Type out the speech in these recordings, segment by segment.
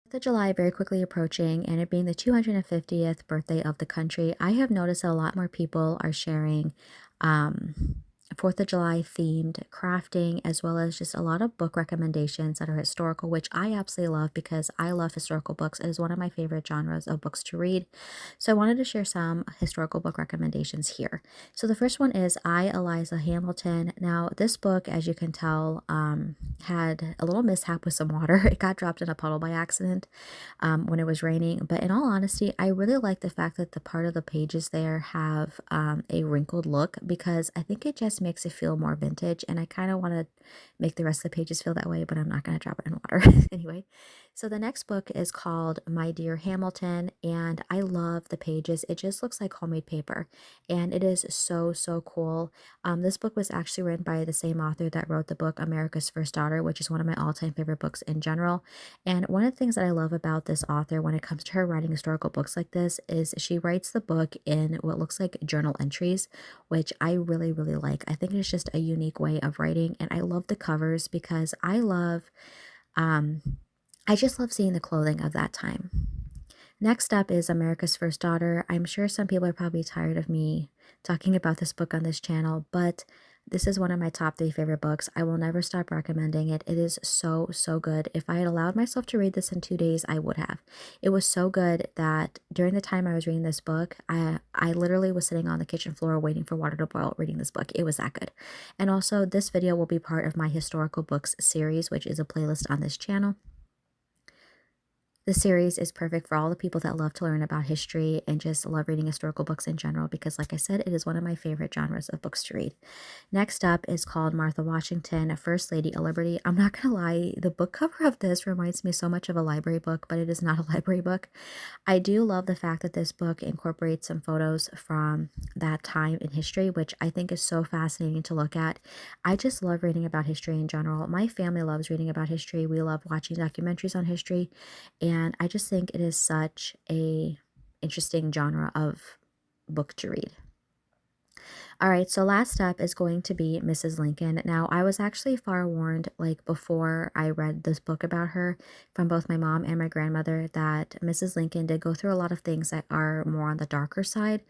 The July very quickly approaching, and it being the 250th birthday of the country, I have noticed that a lot more people are sharing um, 4th of July themed crafting, as well as just a lot of book recommendations that are historical, which I absolutely love because I love historical books. It is one of my favorite genres of books to read. So I wanted to share some historical book recommendations here. So the first one is I, Eliza Hamilton. Now, this book, as you can tell, had a little mishap with some water. It got dropped in a puddle by accident when it was raining. But in all honesty, I really like the fact that the part of the pages there have a wrinkled look because I think it just makes it feel more vintage. And I kind of want to make the rest of the pages feel that way, but I'm not going to drop it in water. Anyway, so the next book is called My Dear Hamilton, and I love the pages. It just looks like homemade paper, and it is so, so cool. This book was actually written by the same author that wrote the book America's First Daughter, which is one of my all-time favorite books in general. And one of the things that I love about this author when it comes to her writing historical books like this is she writes the book in what looks like journal entries, which I really, really like. I think it's just a unique way of writing, and I love the covers because um, I just love seeing the clothing of that time. Next up is America's First Daughter. I'm sure some people are probably tired of me talking about this book on this channel, but this is one of my top three favorite books. I will never stop recommending it. It is so, so good. If I had allowed myself to read this in 2 days, I would have. It was so good that during the time I was reading this book, I literally was sitting on the kitchen floor waiting for water to boil reading this book. It was that good. And also, this video will be part of my historical books series, which is a playlist on this channel. The series is perfect for all the people that love to learn about history and just love reading historical books in general because, like I said, it is one of my favorite genres of books to read. Next up is called Martha Washington, First Lady of Liberty. I'm not going to lie, the book cover of this reminds me so much of a library book, but it is not a library book. I do love the fact that this book incorporates some photos from that time in history, which I think is so fascinating to look at. I just love reading about history in general. My family loves reading about history. We love watching documentaries on history, and I just think it is such a interesting genre of book to read. All right, so last up is going to be Mrs. Lincoln. Now, I was actually forewarned, like before I read this book about her, from both my mom and my grandmother, that Mrs. Lincoln did go through a lot of things that are more on the darker side.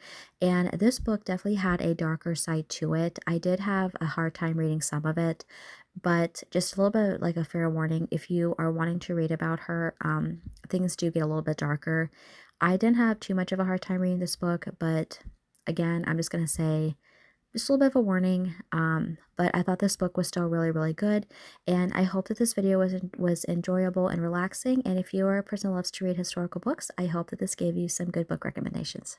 And this book definitely had a darker side to it. I did have a hard time reading some of it, but just a little bit like a fair warning, if you are wanting to read about her, things do get a little bit darker. I didn't have too much of a hard time reading this book, but again, I'm just going to say, just a little bit of a warning, but I thought this book was still really, really good, and I hope that this video was enjoyable and relaxing, and if you are a person who loves to read historical books, I hope that this gave you some good book recommendations.